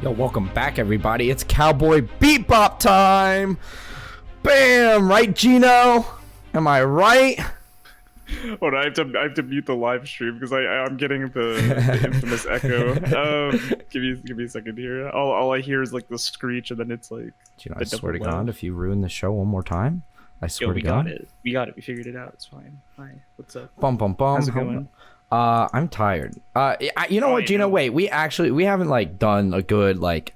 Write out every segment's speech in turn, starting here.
Yo, welcome back, everybody. It's Cowboy BEPOP time. Bam! Right, Gino? Am I right? Hold on, I have to mute the live stream because I'm getting the infamous echo. Give me a second here. All I hear is like the screech, and then it's like. Gino, I swear to God, if you ruin the show one more time, I swear to God. We got it. We figured it out. It's fine. Hi. What's up? Bum bum bum. How's it going? I'm tired. You know what, Gino? Wait, we haven't like done a good like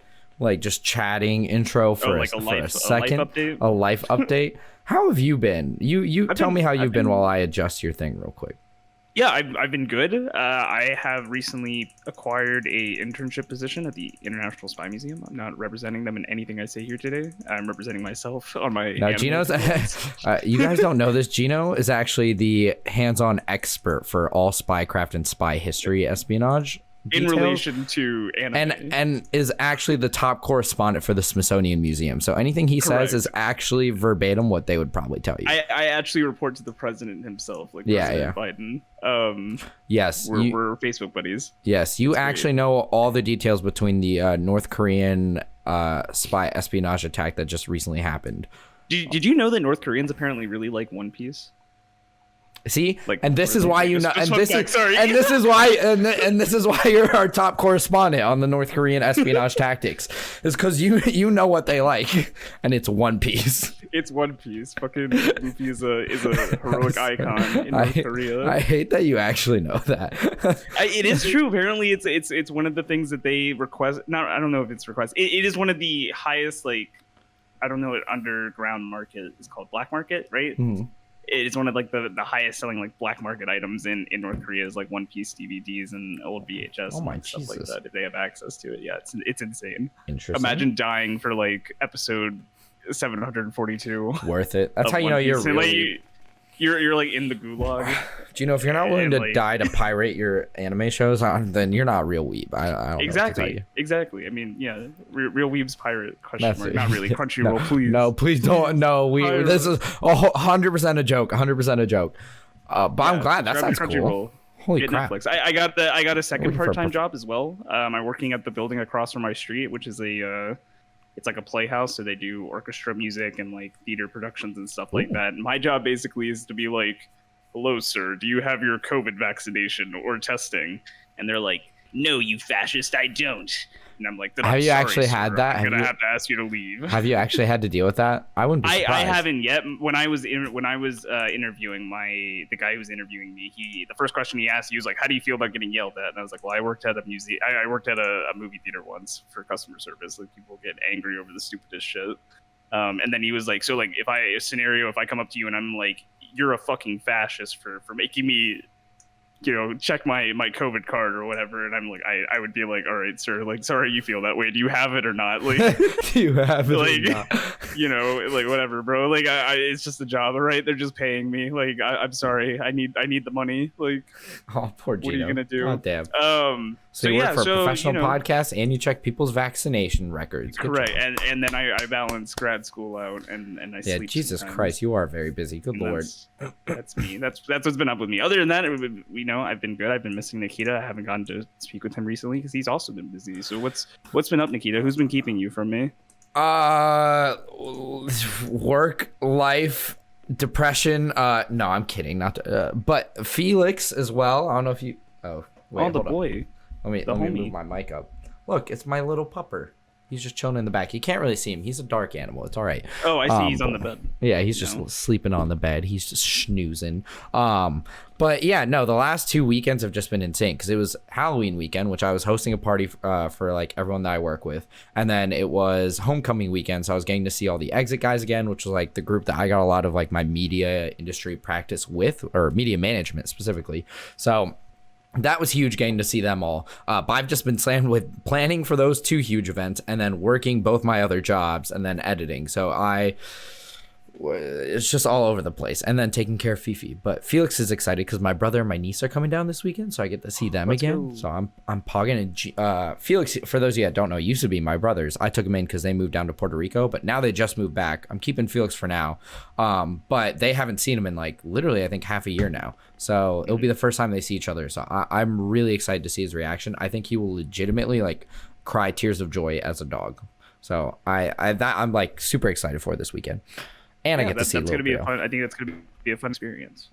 just chatting intro for a second. A life update. How have you been? You tell me how you've been while I adjust your thing real quick. Yeah, I've been good. I have recently acquired a internship position at the International Spy Museum. I'm not representing them in anything I say here today. I'm representing myself on my. Now, Gino's. You guys don't know this. Gino is actually the hands-on expert for all spycraft and spy history espionage. Details, in relation to anime. and is actually the top correspondent for the Smithsonian Museum. So anything he says is actually verbatim what they would probably tell you. I actually report to the president himself, like President Biden. Yes, we're Facebook buddies. Yes, you actually know all the details between the North Korean spy espionage attack that just recently happened. Did you know that North Koreans apparently really like One Piece? See, like, and this is why you know, and this is why you're our top correspondent on the North Korean espionage tactics, is because you know what they like, and it's One Piece. It's One Piece. Fucking Luffy is a heroic icon in North Korea. I hate that you actually know that. It is true. Apparently, it's one of the things that they request. I don't know if it's request. It is one of the highest, like, I don't know what underground market is called, black market, right? Mm-hmm. It's one of like the highest selling like black market items in North Korea is like One Piece DVDs and old VHS and stuff like that. If they have access to it, yeah, it's insane. Interesting. Imagine dying for like episode 742. Worth it. That's how you know you're really. You're like in the gulag. Do you know if you're not willing to die to pirate your anime shows, then you're not a real weeb. I don't exactly. Exactly. I mean, yeah, real weebs pirate. Not really. Crunchyroll, please. No, please don't. No, this is 100% a joke. 100% a joke. But I'm glad that sounds cool. Holy crap! Netflix. I got a second part-time job as well. I'm working at the building across from my street, which is it's like a playhouse, so they do orchestra music and like theater productions and stuff like that. And my job basically is to be like, "Hello, sir. Do you have your COVID vaccination or testing?" And they're like, "No, you fascist, I don't." And I'm like, "Have you actually had that? I'm gonna have to ask you to leave." Have you actually had to deal with that? I wouldn't be surprised. I haven't yet. When I was interviewing the guy who was interviewing me, the first question he asked, he was like, "How do you feel about getting yelled at?" And I was like, "Well, I worked at a museum. I worked at a movie theater once for customer service. Like, people get angry over the stupidest shit." And then he was like, "So like, if I come up to you and I'm like, you're a fucking fascist for making me, check my COVID card or whatever," and I'm like, I would be like, "All right, sir, like, sorry you feel that way. Do you have it or not? Like, do you have it like, or not? Like, whatever, bro. Like, it's just a job, all right? They're just paying me. Like, I'm sorry. I need the money. Like, oh, poor Gino. What are you gonna do? Oh, damn. So you work for a professional podcast and you check people's vaccination records. Correct. And then I balance grad school out and I sleep. Yeah, Jesus Christ, you are very busy. Good Lord. That's me. That's what's been up with me. Other than that, I've been good. I've been missing Nikita. I haven't gotten to speak with him recently because he's also been busy. So what's been up, Nikita? Who's been keeping you from me? Work, life, depression. No, I'm kidding. But Felix as well. I don't know if you. Oh, wait. The boy. Let me move my mic up. Look, it's my little pupper. He's just chilling in the back. You can't really see him. He's a dark animal. It's all right. Oh, I see. He's on the bed. Yeah, he's just sleeping on the bed. He's just schnoozing. But yeah, no, the last 2 weekends have just been insane because it was Halloween weekend, which I was hosting a party for like everyone that I work with. And then it was homecoming weekend. So I was getting to see all the Exit guys again, which was like the group that I got a lot of like my media industry practice with, or media management specifically. So that was huge, getting to see them all. But I've just been slammed with planning for those 2 huge events and then working both my other jobs and then editing. So it's just all over the place, and then taking care of Fifi. But Felix is excited because my brother and my niece are coming down this weekend, so I get to see them again. So I'm pogging. And Felix, for those of you that don't know, used to be my brothers. I took them in because they moved down to Puerto Rico, but now they just moved back. I'm keeping Felix for now, but they haven't seen him in like literally I think half a year now. So it'll be the first time they see each other. So I'm really excited to see his reaction. I think he will legitimately like cry tears of joy as a dog. So I'm like super excited for this weekend, and I get to see. That's gonna be a fun. I think that's gonna be a fun experience.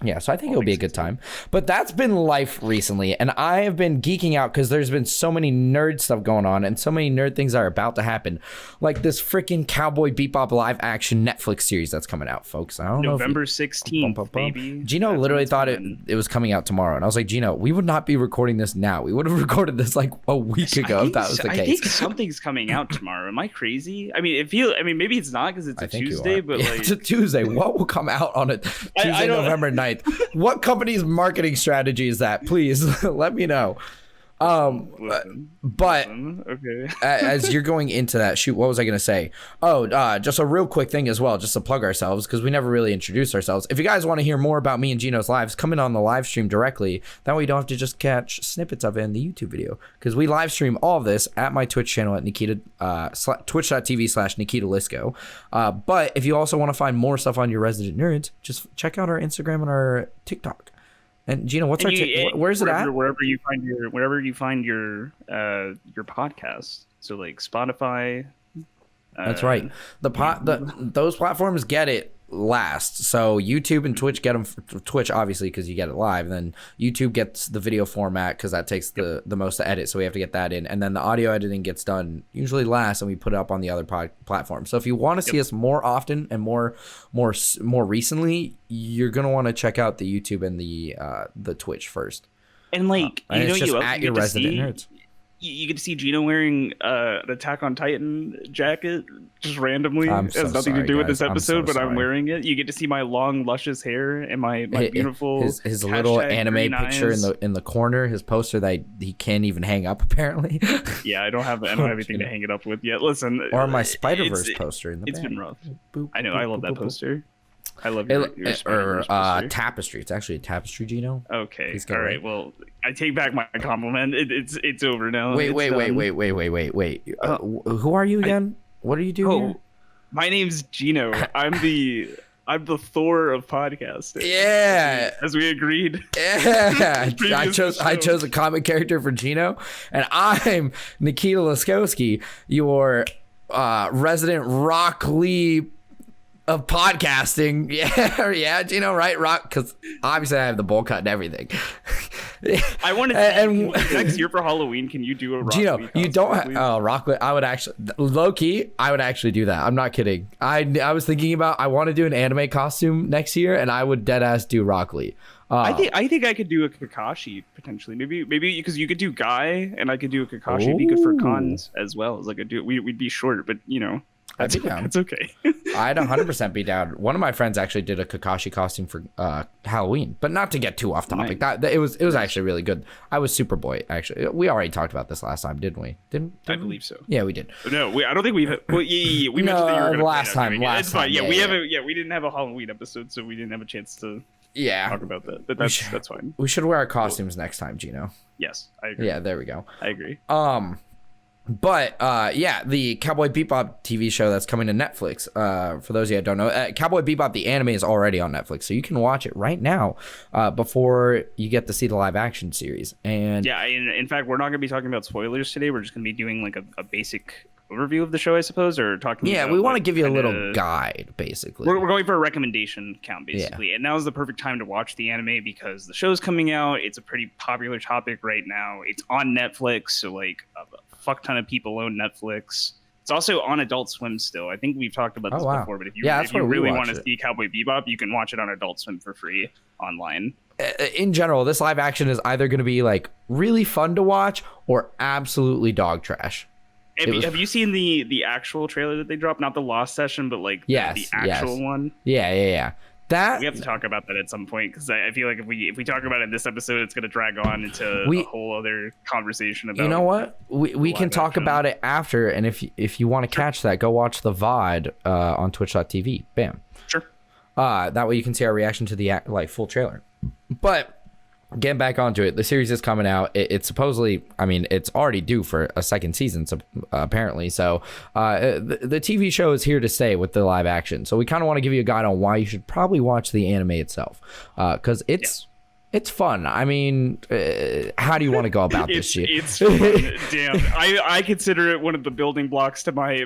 Yeah, so I think it'll be a good time. But that's been life recently, and I have been geeking out because there's been so many nerd stuff going on and so many nerd things are about to happen. Like this freaking Cowboy Bebop live action Netflix series that's coming out, folks. I don't know. November 16th, baby. Gino literally thought it was coming out tomorrow, and I was like, Gino, we would not be recording this now. We would have recorded this like a week ago if that was the case. I think something's coming out tomorrow. Am I crazy? I mean, maybe it's not because it's a Tuesday, but like it's a Tuesday. What will come out on a Tuesday, November 9th? What company's marketing strategy is that? Please let me know. But okay. As you're going into that, shoot, what was I going to say? Just a real quick thing as well, just to plug ourselves, because we never really introduced ourselves. If you guys want to hear more about me and Gino's lives, come in on the live stream directly. That way you don't have to just catch snippets of it in the YouTube video, because we live stream all of this at my Twitch channel at Nikita, twitch.tv/Nikita Lisko. But if you also want to find more stuff on your Resident Nerds, just check out our Instagram and our TikTok. And Gino, what's where's it at? Wherever you find your podcast. So like Spotify. That's right. Those platforms get it last. So YouTube and Twitch get them. Twitch obviously because you get it live. And then YouTube gets the video format because that takes the most to edit. So we have to get that in. And then the audio editing gets done usually last, and we put it up on the other platforms. So if you want to see us more often and more recently, you're gonna want to check out the YouTube and the Twitch first. And like at your Resident Nerds. You get to see Gino wearing an Attack on Titan jacket just randomly. It has nothing to do with this episode, but I'm wearing it. You get to see my long, luscious hair and my beautiful his little anime picture in the corner. His poster that he can't even hang up apparently. Yeah, I don't have anything to hang it up with yet. Listen, or my Spider-Verse poster in the It's back. been rough. Boop, I know. boop, I love boop, that boop, poster. I love your Spider-Verse poster. Tapestry. It's actually a tapestry, Gino. Okay. All right. Well, I take back my compliment. It's over now. Wait. Who are you again? What do you do here? My name's Gino. I'm the Thor of podcasting. Yeah. As we agreed. Yeah. I chose a comic character for Gino, and I'm Nikita Laskowski, your resident Rock Lee of podcasting. Yeah, Gino, right? Rock, because obviously I have the bowl cut and everything. I want to and next year for Halloween, can you do a Rock Gino, Lee you don't Rock Lee. I would actually, low key, I would actually do that. I'm not kidding. I was thinking about, I want to do an anime costume next year, and I would dead ass do Rock Lee. I think I could do a Kakashi potentially. Maybe because you could do Guy and I could do a Kakashi. It'd be good for cons as well. Like we'd be short, but I'd be down. It's okay. I'd 100% be down. One of my friends actually did a Kakashi costume for Halloween, but not to get too off topic. Nice. It was actually really good. I was Superboy. Actually, we already talked about this last time, didn't we? Didn't I believe so? Yeah, we did. No, I don't think we've. Well, yeah, we mentioned that you were going to last time. It's fine. Yeah, we haven't. Yeah, we didn't have a Halloween episode, so we didn't have a chance to. Yeah. Talk about that. But that's fine. We should wear our costumes next time, Gino. Yes, I agree. Yeah, there we go. I agree. But yeah, the Cowboy Bebop TV show that's coming to Netflix. For those of you that don't know, Cowboy Bebop the anime is already on Netflix, so you can watch it right now before you get to see the live action series. And yeah, in fact, we're not going to be talking about spoilers today. We're just going to be doing like a basic overview of the show, I suppose, or talking. Yeah, we want to give you a little guide, basically. We're going for a recommendation count, basically, and now is the perfect time to watch the anime because the show's coming out. It's a pretty popular topic right now. It's on Netflix, so like a fuck ton of people own Netflix. It's also on Adult Swim still. I think we've talked about this before, but if you really want to see Cowboy Bebop, you can watch it on Adult Swim for free online. In general, this live action is either going to be like really fun to watch or absolutely dog trash. Have you seen the actual trailer that they dropped? Not the Lost Session, but like the actual one. Yeah. That we have to talk about that at some point because I feel like if we talk about it in this episode, it's going to drag on into a whole other conversation about. You know what? We can talk about it after, and if you want to catch that, go watch the VOD on Twitch.tv. Bam. Sure. That way you can see our reaction to the full trailer. But getting back onto it, the series is coming out. It's supposedly, I mean, it's already due for a second season, so, apparently. So the TV show is here to stay with the live action. So we kind of want to give you a guide on why you should probably watch the anime itself, because it's It's fun. I mean, how do you want to go about this shit? It's fun. Damn. I consider it one of the building blocks to my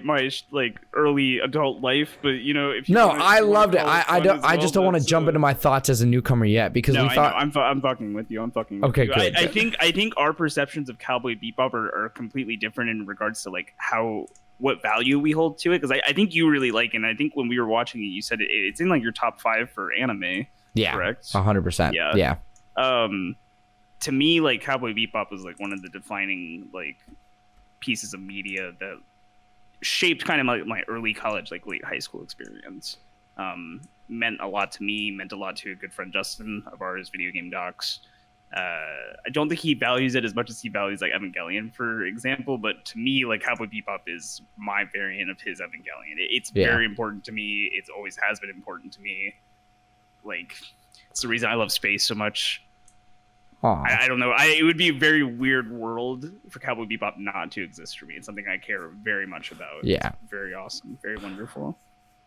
like early adult life. But you know, if you I loved it. I just don't want to jump into my thoughts as a newcomer yet because we thought I'm fucking with you. I'm fucking with okay, you. Good. I think our perceptions of Cowboy Bebop are completely different in regards to like what value we hold to it. Because I think you really like it. And I think when we were watching it, you said it's in like your top 5 for anime. Yeah, correct. 100%. Yeah. To me, like Cowboy Bebop was like one of the defining like pieces of media that shaped kind of my early college, like late high school experience. Meant a lot to me, meant a lot to a good friend Justin of ours, Video Game Docs. I don't think he values it as much as he values like Evangelion, for example, but to me, like Cowboy Bebop is my variant of his Evangelion. It's very important to me. It's always has been important to me. Like, it's the reason I love space so much. I don't know. It would be a very weird world for Cowboy Bebop not to exist for me. It's something I care very much about. Yeah. It's very awesome. Very wonderful.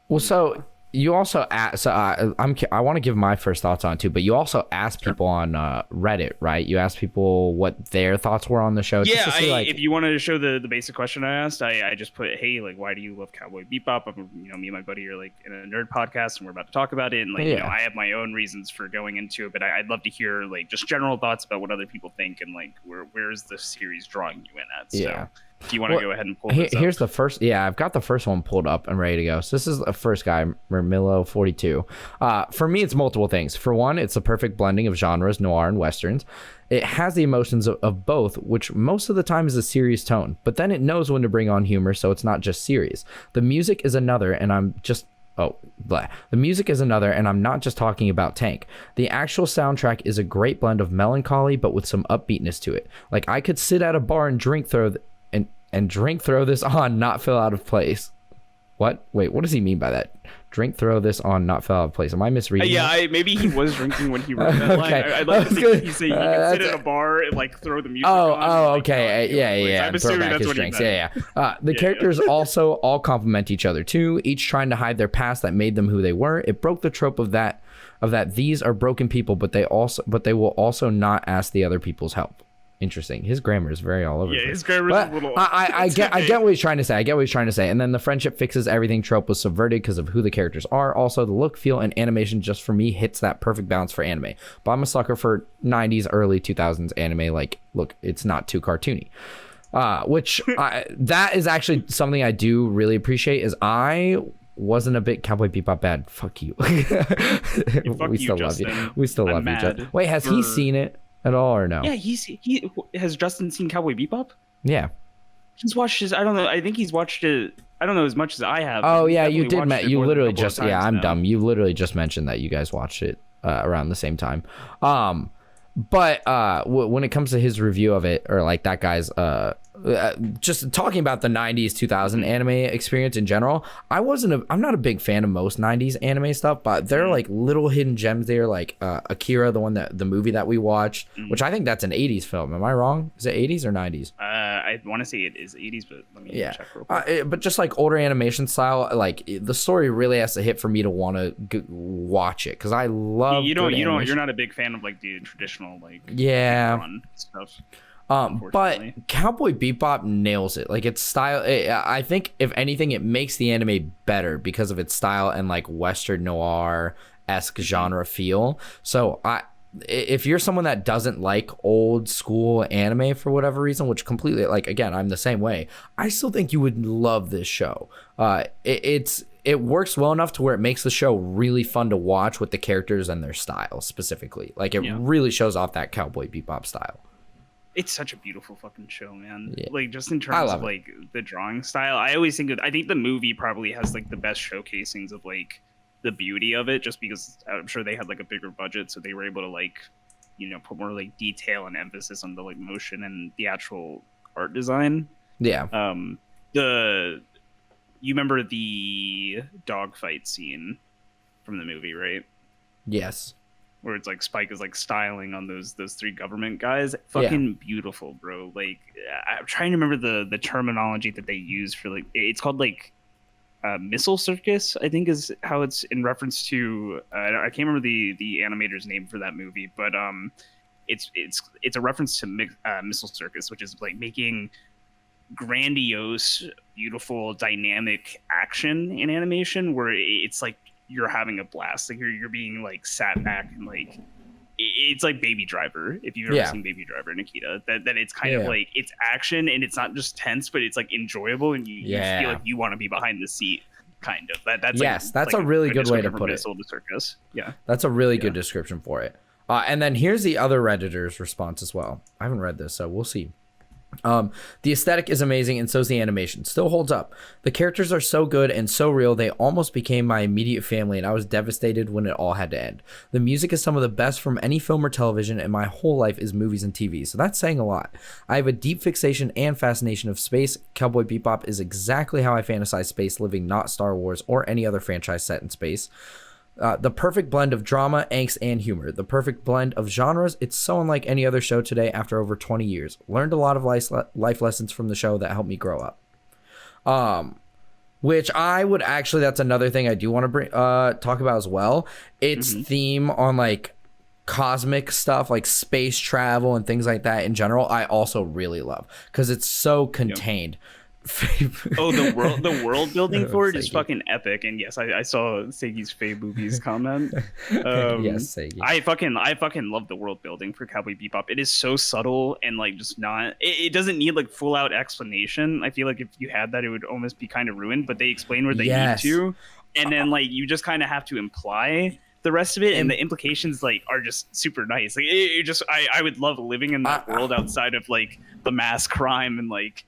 Well, so you also asked, so I want to give my first thoughts on it too, but you also asked people on Reddit, right? You asked people what their thoughts were on the show. Yeah, if you wanted to show the basic question I asked, I just put, hey, like, why do you love Cowboy Bebop? Me and my buddy are like in a nerd podcast and we're about to talk about it. And like, I have my own reasons for going into it, but I'd love to hear like just general thoughts about what other people think and like where's the series drawing you in at. So if you want to go ahead and pull this up. Here's the first. Yeah, I've got the first one pulled up and ready to go. So this is the first guy, Mermillo42. For me, it's multiple things. For one, it's a perfect blending of genres, noir and westerns. It has the emotions of both, which most of the time is a serious tone, but then it knows when to bring on humor, so it's not just serious. The music is another, and I'm just... The music is another, and I'm not just talking about Tank. The actual soundtrack is a great blend of melancholy, but with some upbeatness to it. Like, I could sit at a bar and drink throw this on, not feel out of place. What? Wait, what does he mean by that? Drink, throw this on, not feel out of place. Am I misreading that? Maybe he was drinking when he wrote that line. I'd like to think he's saying you can sit at a bar and like throw the music on. Okay. Yeah. I'm assuming that's what he meant. Yeah. The characters also all complement each other too, each trying to hide their past that made them who they were. It broke the trope of that these are broken people, but they will also not ask the other people's help. Interesting. His grammar is very all over. Yeah, his grammar is a little. I get what he's trying to say. And then the friendship fixes everything trope was subverted because of who the characters are. Also, the look, feel, and animation just for me hits that perfect balance for anime. But I'm a sucker for 90s, early 2000s anime. Like, look, it's not too cartoony. That is actually something I do really appreciate. Is I wasn't a bit Cowboy Bebop bad. Fuck you. We still love you. We still love each other. Wait, has he seen it at all or no? Yeah, he has. Justin seen Cowboy Bebop? Yeah, he's watched his. I don't know. I think he's watched it. I don't know as much as I have. Oh yeah, you did. You literally just. Yeah, I'm dumb. You literally just mentioned that you guys watched it around the same time. But when it comes to his review of it, or like that guy's just talking about the 90s 2000 anime experience in general, I'm not a big fan of most 90s anime stuff, but there are like little hidden gems there, like Akira, the movie that we watched, which I think that's an 80s film. Am I wrong? Is it 80s or 90s? I want to say it is 80s, but let me check real quick. But just like older animation style, like the story really has to hit for me to want to watch it, because I love you're not a big fan of like the traditional like stuff. But Cowboy Bebop nails it. Like its style, I think if anything, it makes the anime better because of its style and like Western noir-esque genre feel. So if you're someone that doesn't like old school anime for whatever reason, which completely, like, again, I'm the same way, I still think you would love this show. It works well enough to where it makes the show really fun to watch with the characters and their style specifically. Like it really shows off that Cowboy Bebop style. It's such a beautiful fucking show, man. Yeah. Like just in terms of like the drawing style, I think the movie probably has like the best showcasings of like the beauty of it, just because I'm sure they had like a bigger budget, so they were able to like, put more like detail and emphasis on the like motion and the actual art design. Yeah. You remember the dogfight scene from the movie, right? Yes. Where it's like Spike is like styling on those three government guys. Fucking beautiful, bro. Like I'm trying to remember the terminology that they use for like, it's called like Missile Circus, I think is how it's in reference to. I can't remember the animator's name for that movie, but it's a reference to Missile Circus, which is like making grandiose, beautiful, dynamic action in animation where it's like you're having a blast. Like you're being like sat back and like it's like Baby Driver. If you've ever seen Baby Driver, Nikita, that it's kind of like it's action and it's not just tense, but it's like enjoyable and you feel like you want to be behind the seat. Kind of that's that's a really good way to put it. Circus. Yeah, that's a really good description for it. And then here's the other Redditor's response as well. I haven't read this, so we'll see. The aesthetic is amazing and so's the animation. Still holds up. The characters are so good and so real, they almost became my immediate family, and I was devastated when it all had to end. The music is some of the best from any film or television, and my whole life is movies and TV, so that's saying a lot. I have a deep fixation and fascination of space. Cowboy Bebop is exactly how I fantasize space living, not Star Wars or any other franchise set in space. The perfect blend of drama, angst, and humor. The perfect blend of genres. It's so unlike any other show today after over 20 years. Learned a lot of life lessons from the show that helped me grow up. Which I would actually, that's another thing I do want to talk about as well. Its theme on like cosmic stuff, like space travel and things like that in general, I also really love because it's so contained. The world building for it is fucking epic, and yes, I saw Seigi's Faye Boobies comment. Yes, Seigi. I fucking love the world building for Cowboy Bebop. It is so subtle and like just not. It doesn't need like full out explanation. I feel like if you had that, it would almost be kind of ruined. But they explain where they need to, and then like you just kind of have to imply the rest of it, and the implications like are just super nice. Like I would love living in that world outside of like the mass crime and like.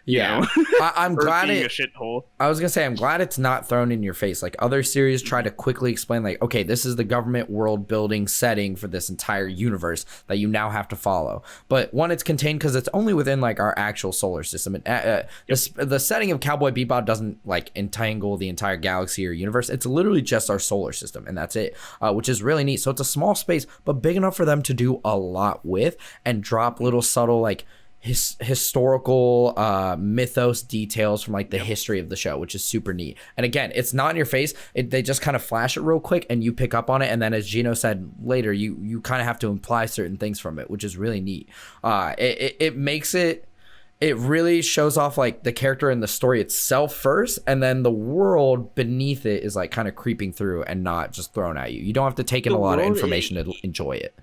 I'm glad a shithole. I was gonna say I'm glad it's not thrown in your face like other series try to quickly explain like, okay, this is the government world building setting for this entire universe that you now have to follow. But one, it's contained because it's only within like our actual solar system. The setting of Cowboy Bebop doesn't like entangle the entire galaxy or universe. It's literally just our solar system, and that's it, which is really neat. So it's a small space, but big enough for them to do a lot with and drop little subtle like historical mythos details from like the history of the show, which is super neat. And again, it's not in your face. They just kind of flash it real quick and you pick up on it, and then as Gino said later, you kind of have to imply certain things from it, which is really neat. It makes it really shows off like the character and the story itself first, and then the world beneath it is like kind of creeping through and not just thrown at you. You don't have to take in a lot of information to enjoy it.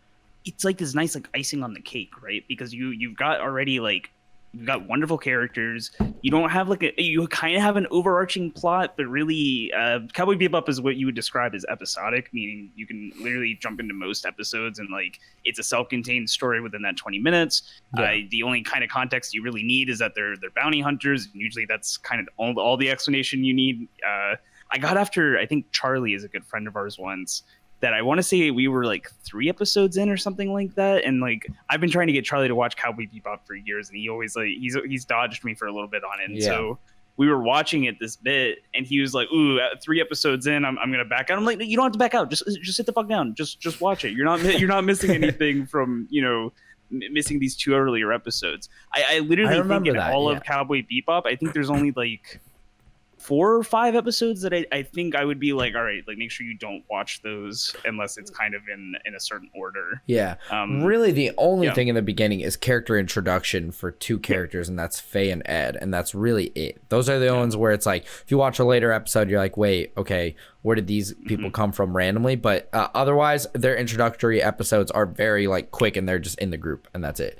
It's like this nice like icing on the cake, right? Because you've got already like you've got wonderful characters. You don't have like you kind of have an overarching plot, but really Cowboy Bebop is what you would describe as episodic, meaning you can literally jump into most episodes and like it's a self-contained story within that 20 minutes. The only kind of context you really need is that they're bounty hunters, and usually that's kind of all the explanation you need. I got after, I think Charlie is a good friend of ours once, that I want to say we were like 3 episodes in or something like that, and like I've been trying to get Charlie to watch Cowboy Bebop for years, and he always like he's dodged me for a little bit on it. And so we were watching it this bit, and he was like, "Ooh, 3 episodes in, I'm gonna back out." I'm like, "You don't have to back out. Just sit the fuck down. Just watch it. You're not missing anything from missing these 2 earlier episodes." I literally think in all of Cowboy Bebop, I think there's only like 4 or 5 episodes that I think I would be like, all right, like make sure you don't watch those unless it's kind of in a certain order. Really the only thing in the beginning is character introduction for 2 characters, and that's Faye and Ed, and that's really it. Those are the ones where it's like if you watch a later episode you're like, wait, okay, where did these people come from randomly? But otherwise their introductory episodes are very like quick, and they're just in the group, and that's it.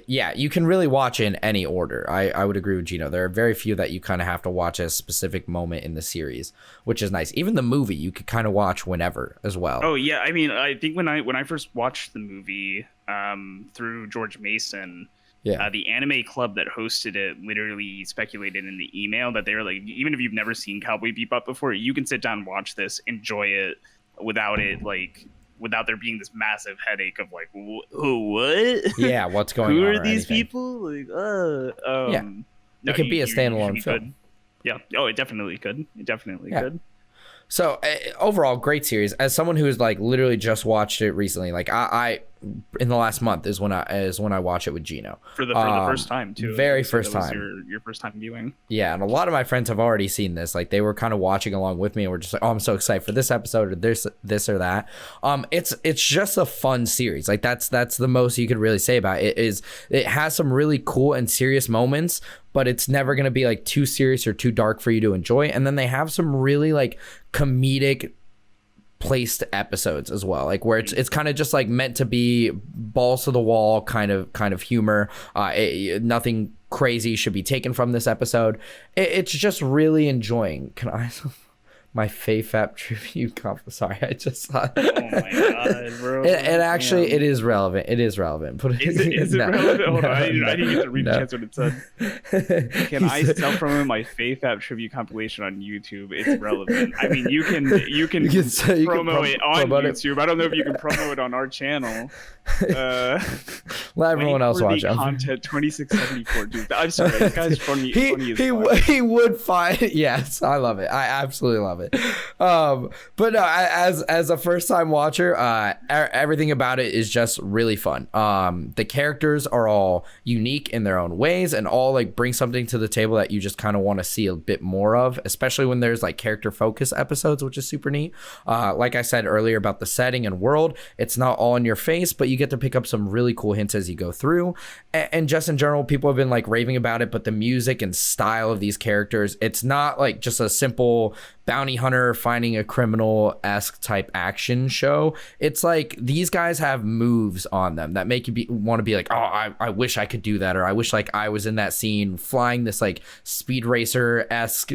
You can really watch in any order. I would agree with Gino. There are very few that you kind of have to watch at a specific moment in the series, which is nice. Even the movie you could kind of watch whenever as well. Oh yeah, I mean, I think when I first watched the movie through George Mason, the anime club that hosted it literally speculated in the email that they were like, even if you've never seen Cowboy Bebop before, you can sit down and watch this, enjoy it without there being this massive headache of like, what? Yeah, what's going on? Who are these people? Like, it could be a standalone film. Yeah. Oh, it definitely could. Could. So overall, great series. As someone who's like literally just watched it recently, like in the last month is when I watch it with Gino for the first time too. Very first time. Your first time viewing. Yeah, and a lot of my friends have already seen this. Like they were kind of watching along with me, and we're just like, "Oh, I'm so excited for this episode or this or that." It's just a fun series. Like that's the most you could really say about it. It has some really cool and serious moments, but it's never gonna be like too serious or too dark for you to enjoy. And then they have some really like comedic placed episodes as well, like where it's kind of just like meant to be balls to the wall kind of humor. Nothing crazy should be taken from this episode. It's just really enjoying. Can I my FAFAP tribute comp? Sorry, I just thought. Oh my god, bro! And actually, it is relevant. It is relevant. But is it relevant? Hold on, I didn't get to read the chance what it said. Can I self-promote my FAFAP tribute compilation on YouTube? It's relevant. I mean, you can promo it on YouTube. I don't know if you can promo it on our channel. Let everyone else watch it. Content 2674, dude. I'm sorry, this guy's funny. He would find. Yes, I love it. I absolutely love it. But no, as a first time watcher, everything about it is just really fun. The characters are all unique in their own ways and all like bring something to the table that you just kind of want to see a bit more of, especially when there's like character focus episodes, which is super neat. Like I said earlier about the setting and world, it's not all in your face, but you get to pick up some really cool hints as you go through. And just in general, people have been like raving about it, but the music and style of these characters, it's not like just a simple bounty hunter finding a criminal-esque type action show. It's like these guys have moves on them that make you want to be like, oh, I wish I could do that, or I wish like I was in that scene flying this like speed racer-esque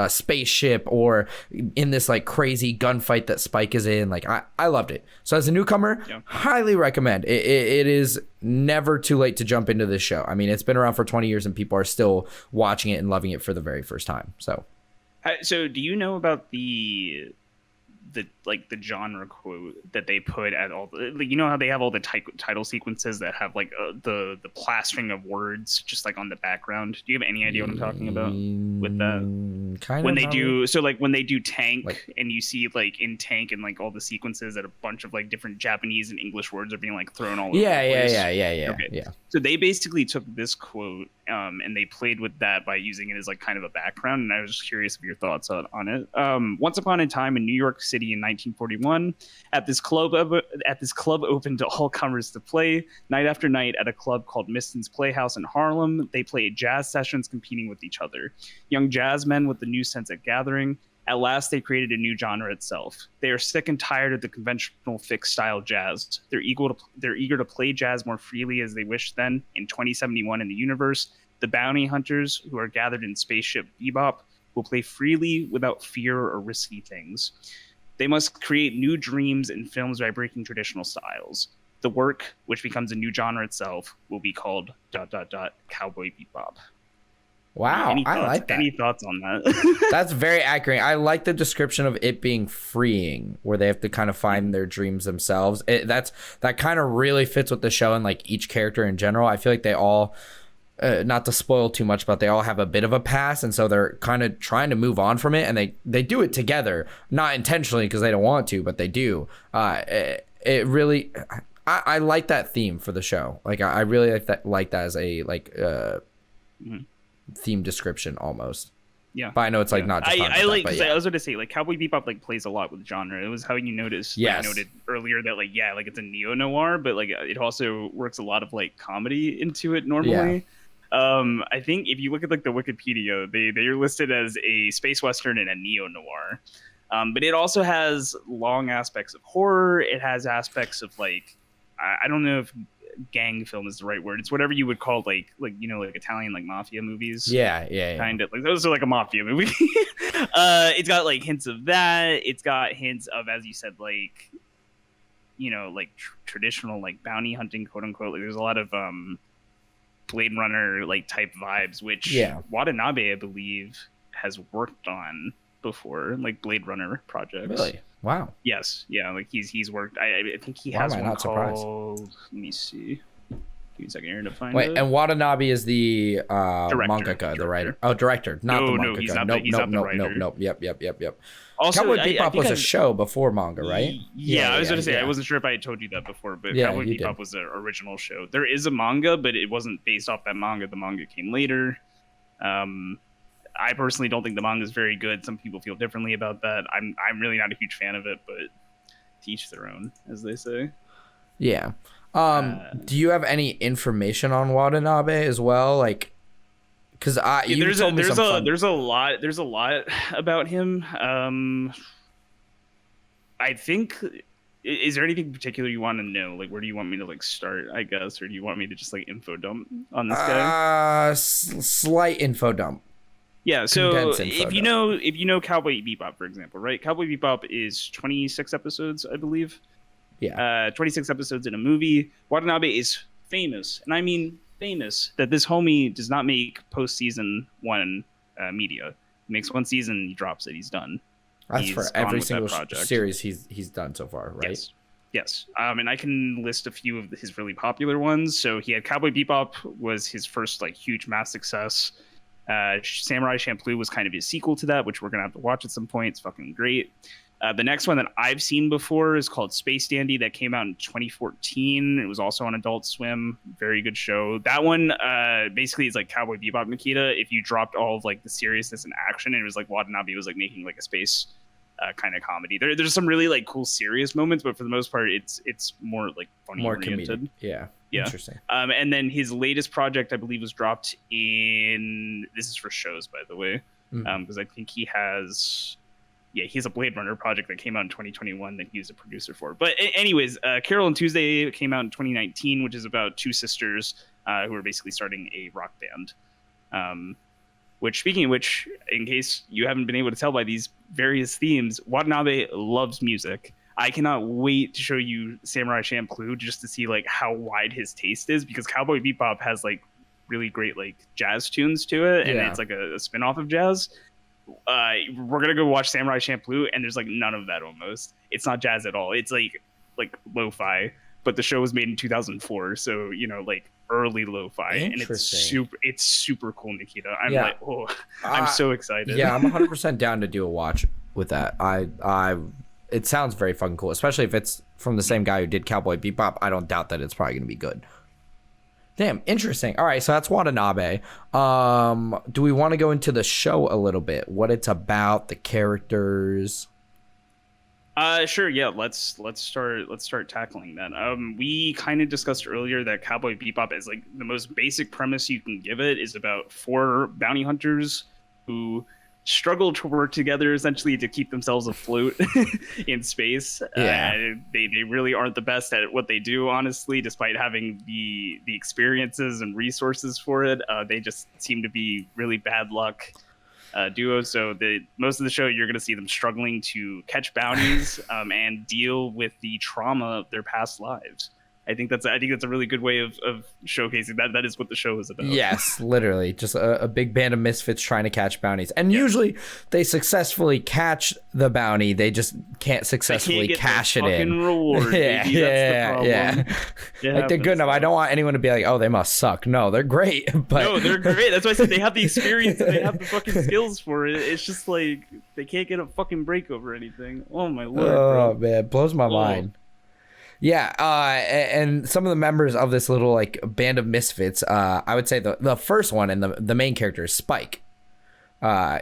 spaceship, or in this like crazy gunfight that Spike is in. Like I loved it. So as a newcomer, highly recommend. It is never too late to jump into this show. I mean, it's been around for 20 years and people are still watching it and loving it for the very first time. So do you know about the genre quote that they put at all the, like, you know how they have all the title sequences that have like the plastering of words just like on the background? Do you have any idea what I'm talking about with that? Kind when of they do, so like when they do Tank, like, and you see like in Tank and like all the sequences that a bunch of like different Japanese and English words are being like thrown all over the place. Okay. So they basically took this quote and they played with that by using it as like kind of a background, and I was just curious of your thoughts on it. Once upon a time in New York City in 1941, at this club open to all comers to play, night after night at a club called Miston's Playhouse in Harlem, they played jazz sessions competing with each other. Young jazzmen with the new sense at gathering. At last, they created a new genre itself. They are sick and tired of the conventional fixed style jazz. They're eager to play jazz more freely as they wish. Then, in 2071 in the universe, the bounty hunters who are gathered in spaceship Bebop will play freely without fear or risky things. They must create new dreams in films by breaking traditional styles. The work, which becomes a new genre itself, will be called ... Cowboy Bebop. Wow, I like that. Any thoughts on that? That's very accurate. I like the description of it being freeing, where they have to kind of find their dreams themselves. That kind of really fits with the show and like each character in general. I feel like they all, not to spoil too much, but they all have a bit of a past, and so they're kind of trying to move on from it, and they do it together, not intentionally because they don't want to, but they do. It really, I like that theme for the show. Like I really like that as a theme description almost. Yeah, but I know it's like not just I like, because I was going to say like Cowboy Bebop like plays a lot with genre. It was how you noticed. Yes. Like, I noted earlier that like it's a neo noir, but like it also works a lot of like comedy into it normally. I think if you look at like the Wikipedia, they are listed as a space western and a neo noir. But it also has long aspects of horror. It has aspects of like I don't know if gang film is the right word. It's whatever you would call like you know, like Italian like mafia movies. Yeah. Kind of like those are like a mafia movie. It's got like hints of that. It's got hints of, as you said, like, you know, like traditional like bounty hunting, quote unquote. Like there's a lot of Blade Runner like type vibes, which Watanabe, I believe, has worked on before, like Blade Runner projects. Really? Wow. Yes. Yeah. Like he's worked. I think he has one called. Surprised? Let me see. me a second here to find Wait, it. and Watanabe is the Director. mangaka, the writer. Oh, director, not the mangaka. No, he's not the writer. Nope. Yep. Also, Cowboy I Bebop think was a show before manga, right? Yeah, I was going to say, I wasn't sure if I had told you that before, but Yeah, Cowboy you Bebop did. was an original show. There is a manga, but it wasn't based off that manga. The manga came later. I personally don't think the manga is very good. Some people feel differently about that. I'm really not a huge fan of it, but to each their own, as they say. Yeah. Do you have any information on Watanabe as well? Like, because there's a lot about him. I think. Is there anything particular you want to know? Like, where do you want me to like start? I guess, or do you want me to just like info dump on this guy? Slight info dump. Yeah. So if you know Cowboy Bebop, for example, right? Cowboy Bebop is 26 episodes, I believe. Yeah. 26 episodes in a movie. Watanabe is famous, and I mean famous, that this homie does not make post-season 1 media. He makes 1 season, he drops it, he's done. That's for every single series he's done so far, right? Yes. And I can list a few of his really popular ones. So he had Cowboy Bebop was his first like huge mass success. Samurai Champloo was kind of his sequel to that, which we're gonna have to watch at some point. It's fucking great. The next one that I've seen before is called Space Dandy, that came out in 2014. It was also on Adult Swim. Very good show. That one basically is like Cowboy Bebop, Nikita. If you dropped all of like the seriousness and action, and it was like Watanabe was like making like a space kind of comedy. There's some really like cool serious moments, but for the most part, it's more like funny, more oriented. Comedic. Yeah. Interesting. And then his latest project, I believe, was dropped in. This is for shows, by the way, because I think he has. Yeah, he has a Blade Runner project that came out in 2021 that he was a producer for. But anyways, Carol and Tuesday came out in 2019, which is about 2 sisters who are basically starting a rock band. Which, speaking of which, in case you haven't been able to tell by these various themes, Watanabe loves music. I cannot wait to show you Samurai Champloo just to see like how wide his taste is, because Cowboy Bebop has like really great like jazz tunes to it, and it's like a spin-off of jazz. We're gonna go watch Samurai Champloo, and there's like none of that. Almost, it's not jazz at all. It's like lo-fi, but the show was made in 2004, so like early lo-fi, and it's super cool, Nikita. I'm so excited. Yeah, I'm 100% down to do a watch with that. It sounds very fucking cool, especially if it's from the same guy who did Cowboy Bebop. I don't doubt that it's probably gonna be good. Damn, interesting. All right, so that's Watanabe. Do we want to go into the show a little bit? What it's about, the characters? Sure. Yeah. Let's start tackling that. We kind of discussed earlier that Cowboy Bebop is like the most basic premise you can give it is about 4 bounty hunters who struggle to work together essentially to keep themselves afloat in space. They really aren't the best at what they do, honestly, despite having the experiences and resources for it. They just seem to be really bad luck duo. So most of the show, you're going to see them struggling to catch bounties and deal with the trauma of their past lives. I think that's a really good way of showcasing that. That is what the show is about. Yes, literally, just a big band of misfits trying to catch bounties, and usually they successfully catch the bounty. They just can't successfully cash it in. Reward, yeah. Like they're good enough. I don't want anyone to be like, "Oh, they must suck." No, they're great. But no, they're great. That's why I said they have the experience and they have the fucking skills for it. It's just like they can't get a fucking break over anything. Oh my lord! Oh man, it blows my mind. Yeah, and some of the members of this little like band of misfits, I would say the first one and the main character is Spike.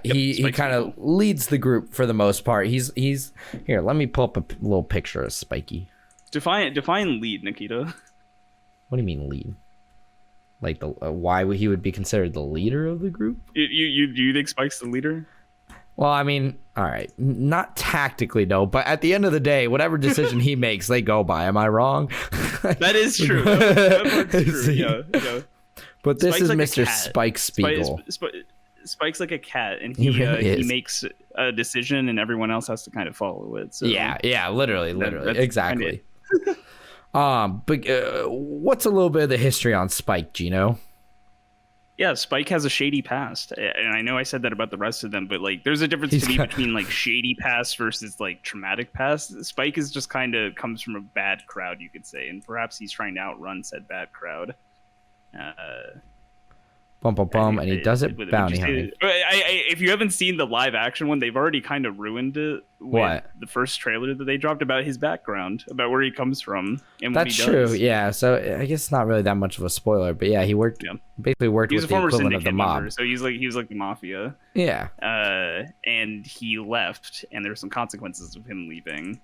He kind of leads the group for the most part. He's here. Let me pull up a little picture of Spikey. Define lead, Nikita. What do you mean lead? Like why he would be considered the leader of the group? You think Spike's the leader? Well, I mean, all right, not tactically, no, but at the end of the day, whatever decision he makes, they go by. Am I wrong? That is true. That part's true. Yeah. But this Spike's is like Mr. Spike Spiegel. Spike's like a cat, and he really he makes a decision, and everyone else has to kind of follow it. So yeah, literally, exactly. But what's a little bit of the history on Spike, Gino? Yeah, Spike has a shady past, and I know I said that about the rest of them, but like, there's a difference to me between like shady past versus like traumatic past. Spike is just kind of comes from a bad crowd, you could say, and perhaps he's trying to outrun said bad crowd. Bum bum bum, and he does it bounty hunting. If you haven't seen the live action one, they've already kind of ruined it with the first trailer that they dropped about his background, about where he comes from and what he does. That's true, yeah. So I guess it's not really that much of a spoiler, but yeah, he basically worked with the equivalent of the mob. Member, so he was like the mafia. Yeah. And he left, and there were some consequences of him leaving,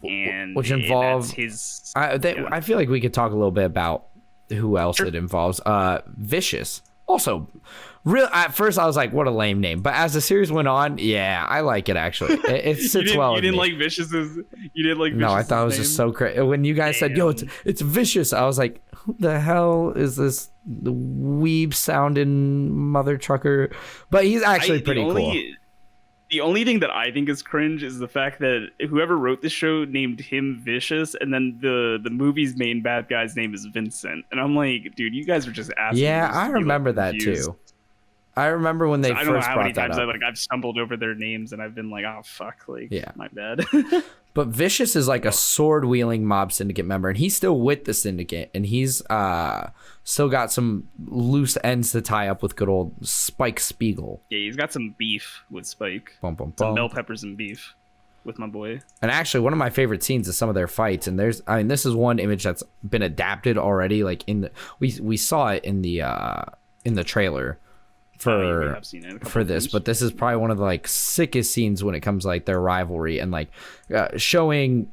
and which involved his. I feel like we could talk a little bit about who else it involves. Vicious. Also, at first I was like, what a lame name. But as the series went on, yeah, I like it actually. It sits well. You didn't like Vicious's. You didn't like. No, I thought it was just so crazy. When you guys said, "Yo, it's Vicious," I was like, "Who the hell is this weeb sounding mother trucker?" But he's actually pretty cool. The only thing that I think is cringe is the fact that whoever wrote this show named him Vicious, and then the movie's main bad guy's name is Vincent. And I'm like, dude, you guys are just assholes. Yeah, I remember that too. I remember when they first brought that up. I don't know how many times I've stumbled over their names and I've been like, oh fuck, like, my bad. But Vicious is like a sword-wielding mob syndicate member, and he's still with the syndicate, and he's still got some loose ends to tie up with good old Spike Spiegel. Yeah, he's got some beef with Spike. Bum, bum, bum. Some bell peppers and beef with my boy. And actually, one of my favorite scenes is some of their fights, and this is one image that's been adapted already. Like we saw it in the trailer for this, but this is probably one of the like sickest scenes when it comes to, like, their rivalry and like showing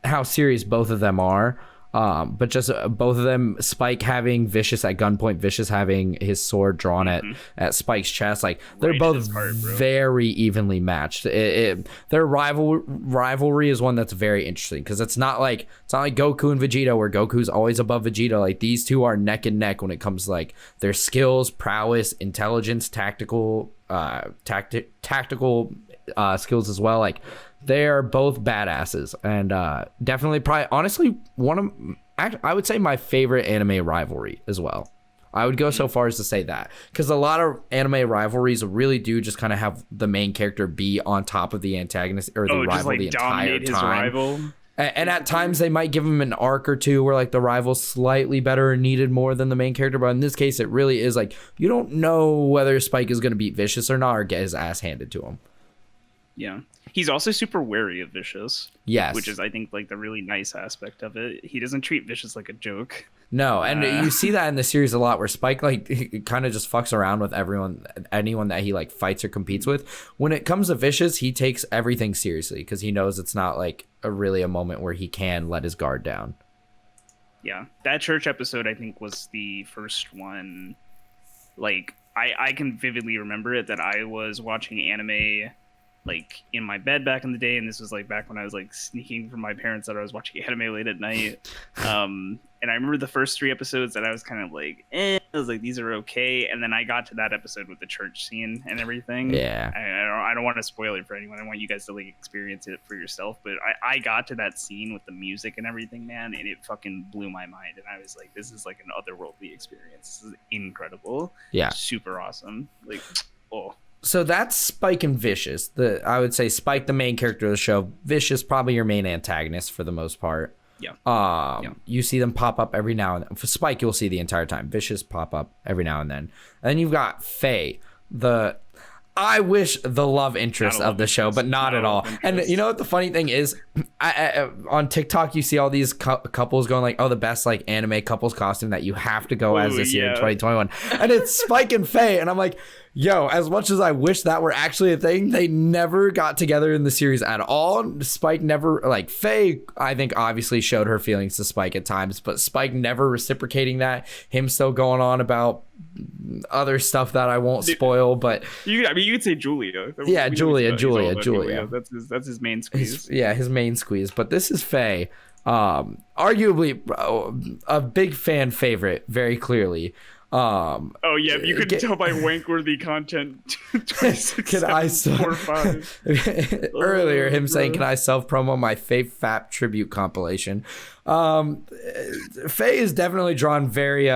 how serious both of them are. But just both of them, Spike having Vicious at gunpoint, Vicious having his sword drawn at Spike's chest. Like, they're both very evenly matched. Their rivalry is one that's very interesting because it's not like Goku and Vegeta, where Goku's always above Vegeta. Like, these two are neck and neck when it comes to like their skills, prowess, intelligence, tactical skills as well. Like, they are both badasses, and definitely, probably, honestly, I would say my favorite anime rivalry as well. I would go so far as to say that, because a lot of anime rivalries really do just kind of have the main character be on top of the antagonist or the rival, like, the entire time. And at times they might give him an arc or two where like the rival's slightly better and needed more than the main character, but in this case it really is like you don't know whether Spike is going to beat Vicious or not, or get his ass handed to him. Yeah. He's also super wary of Vicious. Yes. Which is, I think, like the really nice aspect of it. He doesn't treat Vicious like a joke. No, and you see that in the series a lot, where Spike like kind of just fucks around with anyone that he like fights or competes with. When it comes to Vicious, he takes everything seriously because he knows it's not like really a moment where he can let his guard down. Yeah, that church episode I think was the first one. Like, I can vividly remember it, that I was watching anime like in my bed back in the day, and this was like back when I was like sneaking from my parents that I was watching anime late at night. And I remember the first 3 episodes that I was kind of like, I was like, these are okay. And then I got to that episode with the church scene and everything. Yeah. I don't want to spoil it for anyone. I want you guys to like experience it for yourself. But I got to that scene with the music and everything, man, and it fucking blew my mind. And I was like, this is like an otherworldly experience. This is incredible. Yeah. Super awesome. Like, oh. So that's Spike and Vicious. I would say Spike, the main character of the show. Vicious, probably your main antagonist for the most part. Yeah. You see them pop up every now and then. For Spike, you'll see the entire time. Vicious pop up every now and then. And then you've got Faye, I wish the love interest of the show, but not at all. And you know what the funny thing is? On TikTok, you see all these couples going like, oh, the best like anime couples costume that you have to go as this year in 2021. And it's Spike and Faye. And I'm like, yo, as much as I wish that were actually a thing, they never got together in the series at all. Spike never, like, Faye, I think, obviously showed her feelings to Spike at times, but Spike never reciprocating that. Him still going on about other stuff that I won't spoil, but you could say Julia. Yeah, Julia. That's his main squeeze. His main squeeze. But this is Faye. Arguably a big fan favorite, very clearly. You could tell by Wankworthy content. Can I earlier him saying, "Can I self promo my Fap tribute compilation?" Faye is definitely drawn very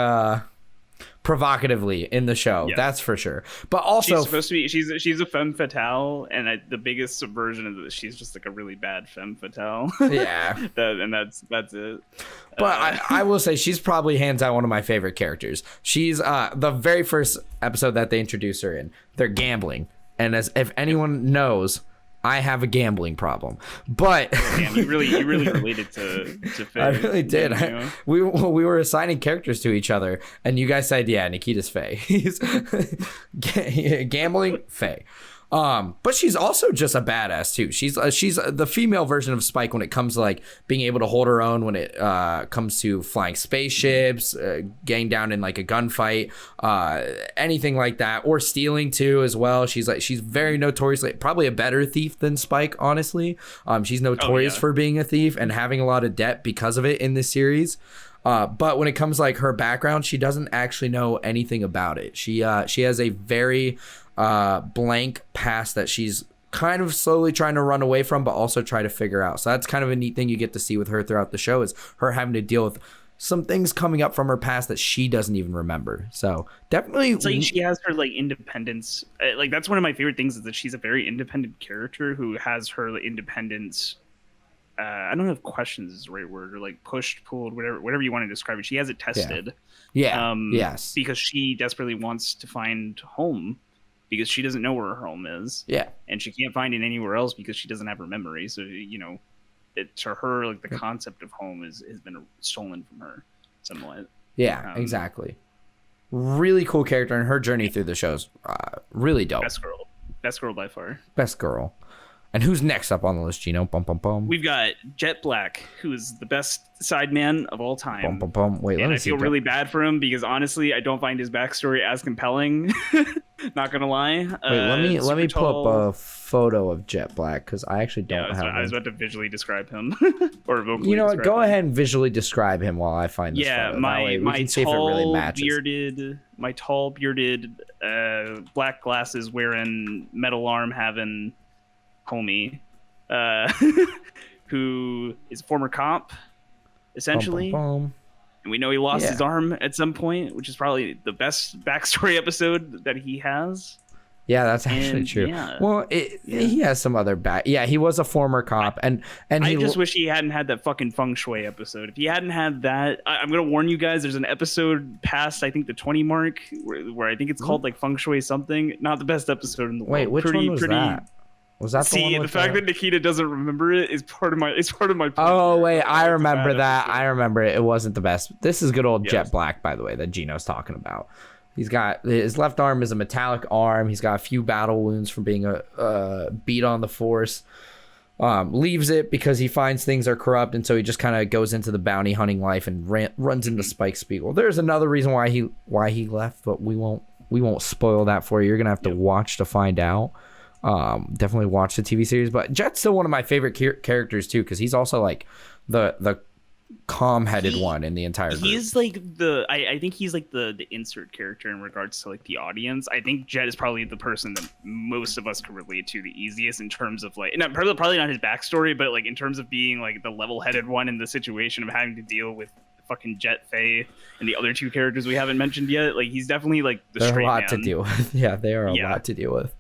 provocatively in the show. Yeah. That's for sure. But also she's supposed to be she's a femme fatale, and the biggest subversion is that she's just like a really bad femme fatale. Yeah. And that's it. But I will say she's probably hands out one of my favorite characters. She's the very first episode that they introduce her in, they're gambling. And as if anyone knows, I have a gambling problem, but damn, you really related to Faye. I really did. You know? We were assigning characters to each other, and you guys said, "Yeah, Nikita's Faye." He's gambling Faye. But she's also just a badass too. She's the female version of Spike when it comes to like being able to hold her own when it comes to flying spaceships, getting down in like a gunfight, anything like that, or stealing too as well. She's very notoriously probably a better thief than Spike, honestly. She's notorious for being a thief and having a lot of debt because of it in this series. But when it comes like her background, she doesn't actually know anything about it. She has a very blank past that she's kind of slowly trying to run away from, but also try to figure out. So that's kind of a neat thing you get to see with her throughout the show, is her having to deal with some things coming up from her past that she doesn't even remember. So definitely, it's like she has her like independence. Like that's one of my favorite things, is that she's a very independent character who has her like, independence. I don't know if questions is the right word, or like pushed, pulled, whatever you want to describe it. She has it tested. Yeah. Yes. Because she desperately wants to find home, because she doesn't know where her home is. Yeah. And she can't find it anywhere else because she doesn't have her memory. So, to her, like the concept of home has been stolen from her somewhat. Yeah, exactly. Really cool character, and her journey through the show's really dope. Best girl by far. Best girl. And who's next up on the list, Gino? Bum, bum, bum. We've got Jet Black, who is the best side man of all time. Bum, bum, bum. Wait, and I feel really bad for him, because honestly, I don't find his backstory as compelling. Not gonna lie. Wait, let me pull up a photo of Jet Black, because I actually don't have. I was about to visually describe him, or vocally. You know what? Go ahead and visually describe him while I find this photo. My tall bearded, black glasses wearing, metal arm having homie, who is a former cop, essentially. Bum, bum, bum. And we know he lost his arm at some point, which is probably the best backstory episode that he has. Yeah, that's actually true. Yeah. Well, he has some other he was a former cop, and I just wish he hadn't had that fucking feng shui episode. If he hadn't had that, I'm gonna warn you guys. There's an episode past, I think, the 20 mark, where I think it's called like feng shui something. Not the best episode in the world. Wait, which one was that? Was that the one with the fact that Nikita doesn't remember it is part of my. It's part of my. Oh wait, I remember that. Episode. I remember it. It wasn't the best. This is good old Jet Black, by the way, that Gino's talking about. He's got his left arm is a metallic arm. He's got a few battle wounds from being beat on the force. Leaves it because he finds things are corrupt, and so he just kind of goes into the bounty hunting life and runs into Spike Spiegel. There's another reason why he left, but we won't spoil that for you. You're gonna have to watch to find out. Definitely watch the TV series, but Jet's still one of my favorite characters too, because he's also like the calm-headed one in the entire group. He's like I think he's like the insert character in regards to like the audience. I think Jet is probably the person that most of us can relate to the easiest in terms of like, probably not his backstory, but like in terms of being like the level-headed one in the situation of having to deal with fucking Jet, Faye, and the other two characters we haven't mentioned yet. Like he's definitely like They're straight a lot man. to deal with. Yeah, they are a lot to deal with.